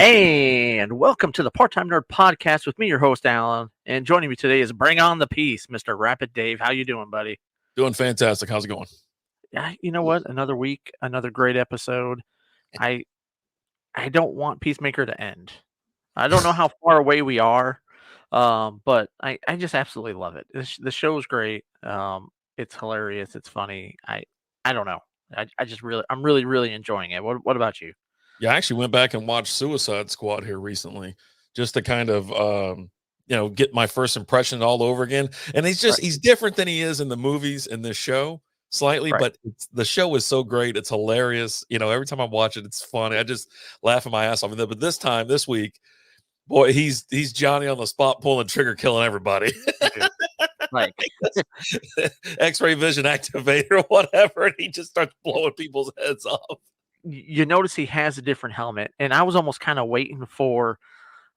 And welcome to the Part-Time Nerd Podcast with me, your host, Alan. And joining me today is Bring On the Peace, Mr. Rapid Dave. How you doing, buddy? Doing fantastic. How's it going? Yeah, you know what? Another week, another great episode. I I don't want Peacemaker to end. I don't know how far away we are, but I just absolutely love it. The show is great. It's hilarious. It's funny. I don't know. I just I'm really enjoying it. What about you? Yeah, I actually went back and watched Suicide Squad here recently just to kind of get my first impression all over again. And he's different than he is in the movies in this show slightly, Right. but the show is so great. It's hilarious. Every time I watch it, it's funny. I just laugh at my ass off. But this week, boy, he's Johnny on the spot, pulling trigger, killing everybody. Like X-ray vision activator or whatever, and he just starts blowing people's heads off. You notice he has a different helmet, and I was almost kind of waiting for,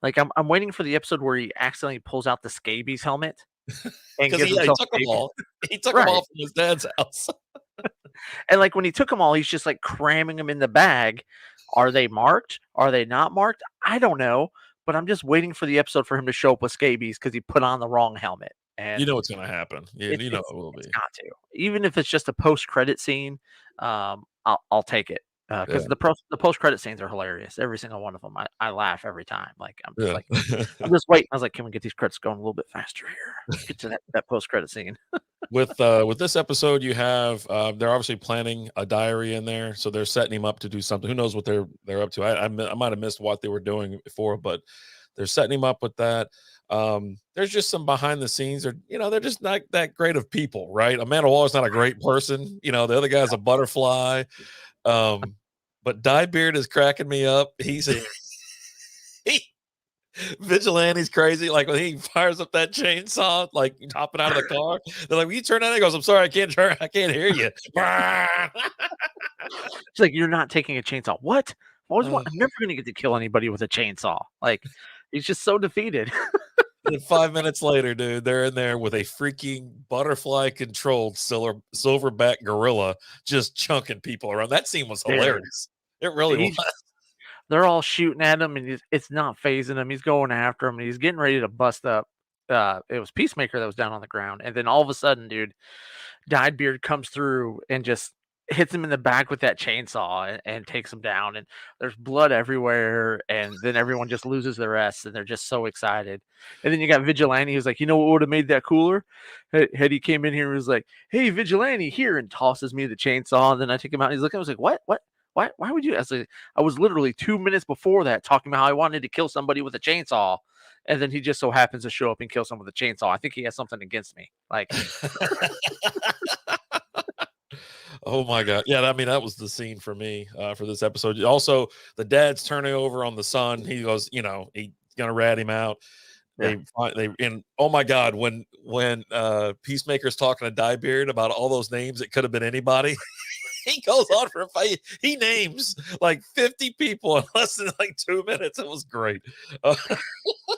like, I'm waiting for the episode where he accidentally pulls out the scabies helmet and because gives he himself took them all. He took Right. them all from his dad's house. And like when he took them all, he's just like cramming them in the bag. Are they marked? Are they not marked? I don't know, but I'm just waiting for the episode for him to show up with scabies because he put on the wrong helmet. And You know what's going to happen. Yeah, you know it will be. It's got to, even if it's just a post-credit scene. I'll take it. Because the post credit scenes are hilarious. Every single one of them, I laugh every time. Like I'm just waiting. I was like, can we get these credits going a little bit faster here? Let's get to that post credit scene. With this episode, you have they're obviously planning a diary in there, so they're setting him up to do something. Who knows what they're up to? I might have missed what they were doing before, but they're setting him up with that. There's just some behind the scenes. They're just not that great of people, right? Amanda Waller's not a great person. The other guy's a butterfly. But Diebeard is cracking me up. Vigilante's crazy. Like when he fires up that chainsaw, like hopping out of the car, they're like, "Will you turn that?" He goes, "I'm sorry, I can't hear you." It's like, you're not taking a chainsaw. What? I'm never gonna get to kill anybody with a chainsaw. Like, he's just so defeated. And 5 minutes later, dude, they're in there with a freaking butterfly-controlled silverback gorilla just chunking people around. That scene was hilarious. It really was. They're all shooting at him, and it's not phasing him. He's going after him, and he's getting ready to bust up. It was Peacemaker that was down on the ground, and then all of a sudden, dude, Dyedbeard comes through and just hits him in the back with that chainsaw and takes him down, and there's blood everywhere, and then everyone just loses their S, and they're just so excited. And then you got Vigilante, who's like, you know what would have made that cooler? Had he came in here and was like, "Hey, Vigilante, here," and tosses me the chainsaw, and then I take him out, and he's looking, I was like, what? Why would you? I was literally 2 minutes before that talking about how I wanted to kill somebody with a chainsaw, and then he just so happens to show up and kill someone with a chainsaw. I think he has something against me. Like, oh my God. Yeah, I mean, that was the scene for me for this episode. Also, the dad's turning over on the son. He goes, he's gonna rat him out. Yeah. And oh my God, when Peacemaker's talking to Diebeard about all those names, it could have been anybody. He goes on for a fight. He names like 50 people in less than like 2 minutes. It was great.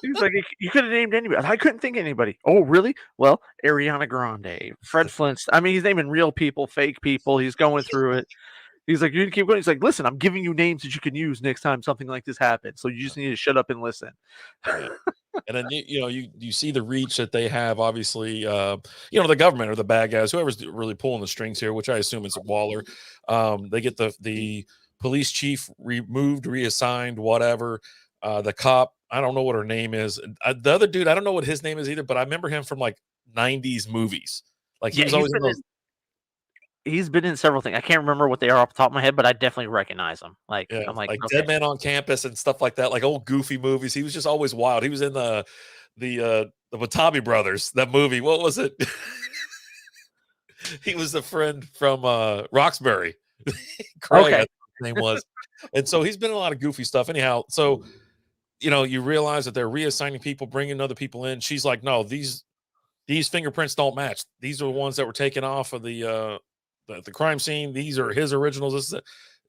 He's like, you could have named anybody. I couldn't think of anybody. Oh, really? Well, Ariana Grande, Fred Flintstone. I mean, he's naming real people, fake people. He's going through it. He's like, you need to keep going. He's like, listen, I'm giving you names that you can use next time something like this happens. So you just need to shut up and listen. And then you see the reach that they have. Obviously, the government or the bad guys, whoever's really pulling the strings here, which I assume is Waller. They get the police chief removed, reassigned, whatever. The cop, I don't know what her name is. The other dude, I don't know what his name is either, but I remember him from like 90s movies. Like he was always in those. He's been in several things. I can't remember what they are off the top of my head, but I definitely recognize him. Like, Yeah, I'm like okay. Dead Man on Campus and stuff like that, like old goofy movies. He was just always wild. He was in the Watanabe Brothers, that movie. What was it? He was the friend from Roxbury. Craig, Okay. his name was. And so he's been in a lot of goofy stuff. Anyhow, so you realize that they're reassigning people, bringing other people in. She's like, no, these fingerprints don't match. These are the ones that were taken off of the crime scene. These are his originals.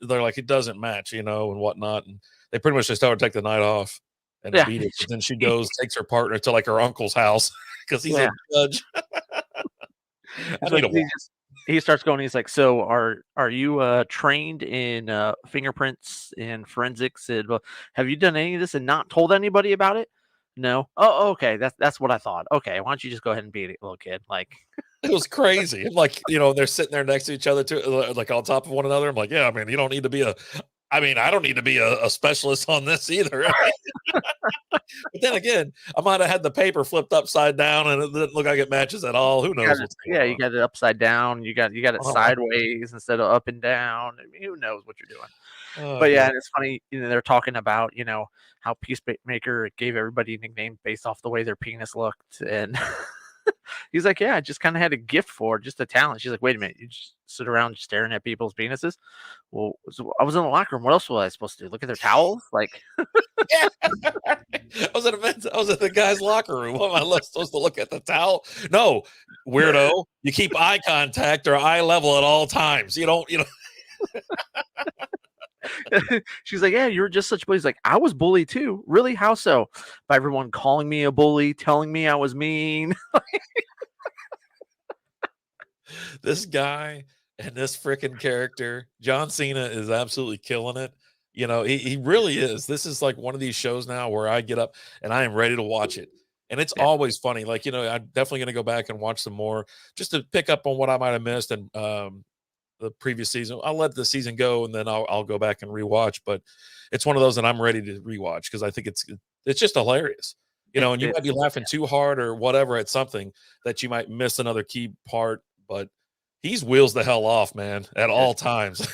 They're like, it doesn't match, and whatnot. And they pretty much just tell her to take the night off and beat it. But then she goes, takes her partner to like her uncle's house because he's a judge. I need a he starts going. He's like, "So are you trained in fingerprints and forensics? And have you done any of this and not told anybody about it? No. Oh, okay. That's what I thought. Okay, why don't you just go ahead and beat it, little kid? Like, It was crazy. And like, they're sitting there next to each other too, like on top of one another. I'm like, yeah, I mean, you don't need to be I don't need to be a specialist on this either. I mean, but then again, I might have had the paper flipped upside down and it didn't look like it matches at all. Who you got knows it. what's Yeah, going you on? got it upside down. You got it Oh, sideways instead of up and down. I mean, who knows what you're doing? oh But yeah, god. and it's funny. They're talking about how Peacemaker gave everybody a nickname based off the way their penis looked, and he's like, "Yeah, I just kind of had a gift for it, just a talent." She's like, "Wait a minute, you just sit around staring at people's penises?" Well, so I was in the locker room. What else was I supposed to do? Look at their towels? Like, Yeah. I was at the guy's locker room. What am I supposed to look at the towel? No, weirdo. You keep eye contact or eye level at all times. You don't. she's like, "Yeah, you were just such a bully." He's like, "I was bullied too. Really? How so? By everyone calling me a bully, telling me I was mean." This guy and this freaking character, John Cena, is absolutely killing it. He really is. This is like one of these shows now where I get up and I am ready to watch it. And it's Yeah, always funny. Like, I'm definitely going to go back and watch some more just to pick up on what I might have missed. And the previous season, I'll let the season go and then I'll go back and rewatch. But it's one of those that I'm ready to rewatch because I think it's just hilarious. And you might be it's laughing too hard or whatever at something that you might miss another key part, but he's wheels the hell off, man, at all times.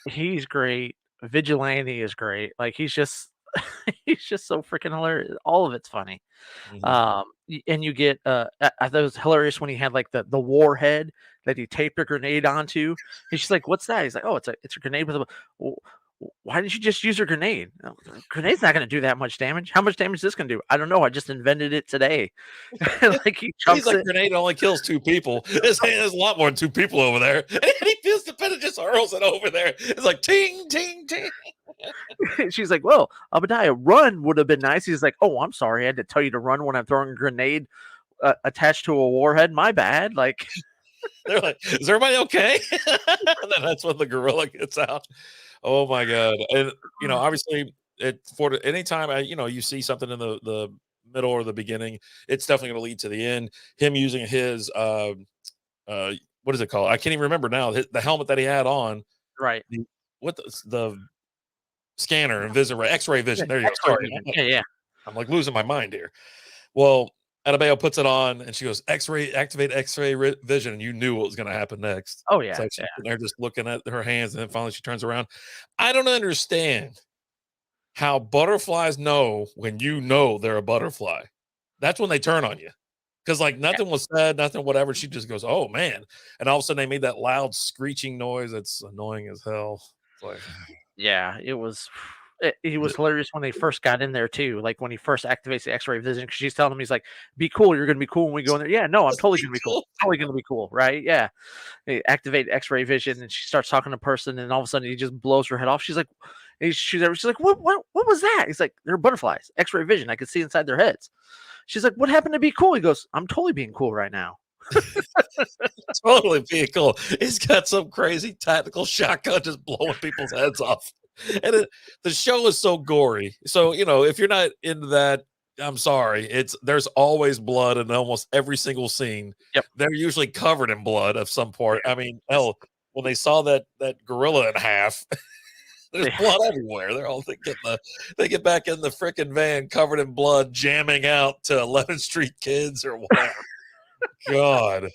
he's great. Vigilante is great. Like, he's just he's just so freaking hilarious. All of it's funny. Mhm. And you get I thought it was hilarious when he had like the warhead that he taped a grenade onto, and she's like, "What's that?" He's like, "Oh, it's a grenade with a." "Well, why didn't you just use your grenade? Grenade's not going to do that much damage. How much damage is this going to do? I don't know. I just invented it today." Like, he He's chucks like, it. grenade only kills 2 people. There's a lot more than 2 people over there. And he feels the pen and just hurls it over there. It's like ting, ting, ting. She's like, "Well, Obadiah, run would have been nice." He's like, "Oh, I'm sorry. I had to tell you to run when I'm throwing a grenade attached to a warhead. My bad." Like, They're like, "Is everybody okay?" And then that's when the gorilla gets out. Oh my god! And obviously, anytime you see something in the middle or the beginning, it's definitely going to lead to the end. Him using his uh, what is it called? I can't even remember now. The helmet that he had on, right. the what the scanner and vision, X-ray Yeah, vision. There you go. X-ray Sorry, vision. Yeah, yeah. I'm like losing my mind here. Well, Adebayo puts it on and she goes, X-ray, activate X-ray vision. And you knew what was going to happen next. Oh, It's yeah, like yeah. she's sitting there just looking at her hands. And then finally she turns around. I don't understand how butterflies know when you know they're a butterfly. That's when they turn on you. Cause like nothing was said, nothing, whatever. She just goes, oh man. And all of a sudden they made that loud screeching noise. That's annoying as hell. It's like, Yeah, it was it was hilarious when they first got in there too, like, when he first activates the X-ray vision, because she's telling him, he's like, "Be cool, you're gonna be cool when we go in there." "Yeah, no, I'm let's totally be gonna be cool. cool. Totally gonna be cool." Right? Yeah. They activate X-ray vision, and she starts talking to a person, and all of a sudden he just blows her head off. She's like she's like, "What was that?" He's like, "They're butterflies. X-ray vision. I could see inside their heads." She's like, "What happened to be cool?" He goes, "I'm totally being cool right now." Totally being cool. He's got some crazy tactical shotgun just blowing people's heads off. And the show is so gory. So, if you're not into that, I'm sorry. There's always blood in almost every single scene. Yep. They're usually covered in blood of some part. I mean, hell, when they saw that gorilla in half, there's Yeah. blood everywhere. They get back in the freaking van covered in blood, jamming out to 11th Street Kids or whatever. God.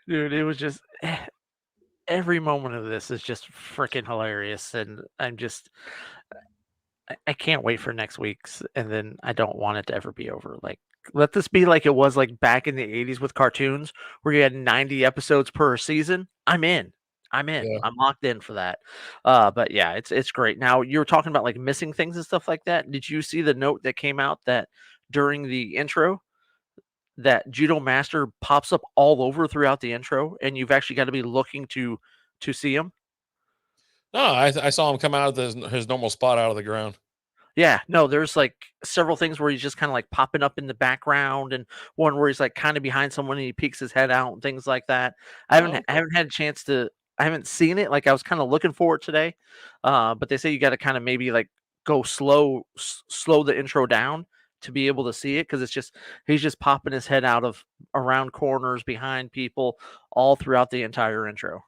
Dude, it was just every moment of this is just freaking hilarious, and I can't wait for next week's, and then I don't want it to ever be over. Like, let this be like it was like back in the 80s with cartoons where you had 90 episodes per season. I'm in. I'm in. Yeah. I'm locked in for that. But yeah, it's great. Now, you were talking about like missing things and stuff like that. Did you see the note that came out that during the intro that Judo Master pops up all over throughout the intro, and you've actually got to be looking to see him? No, I saw him come out of his normal spot out of the ground. Yeah, no, there's like several things where he's just kind of like popping up in the background, and one where he's like kind of behind someone and he peeks his head out and things like that. Oh, I okay. haven't had a chance to. I haven't seen it. Like I was kind of looking for it today, but they say you got to kind of maybe like go slow the intro down to be able to see it because it's just he's just popping his head out of around corners behind people all throughout the entire intro.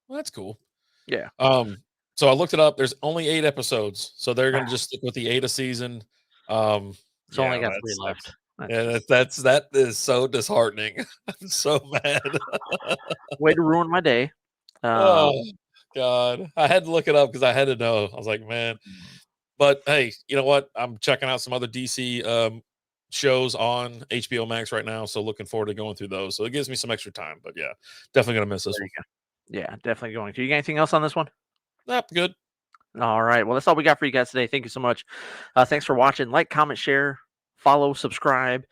Well, that's cool. Yeah, Um, so I looked it up. There's only 8 episodes, so they're gonna just stick with the 8 a season. it's only Yeah, got that three left. sucks. That's Yeah, just that is so disheartening. I'm so mad. way to ruin my day. Oh god. I had to look it up because I had to know. I was like, "Man." But hey, you know what? I'm checking out some other DC, shows on HBO Max right now, so looking forward to going through those. So it gives me some extra time, but yeah, definitely gonna miss this There you one. go. Yeah, definitely going to. You got anything else on this one? Yep, good. All right. Well, that's all we got for you guys today. Thank you so much. Thanks for watching. Like, comment, share, follow, subscribe.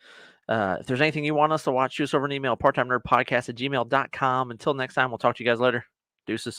If there's anything you want us to watch, shoot us over an email, parttimenerdpodcast@gmail.com. Until next time, we'll talk to you guys later. Deuces.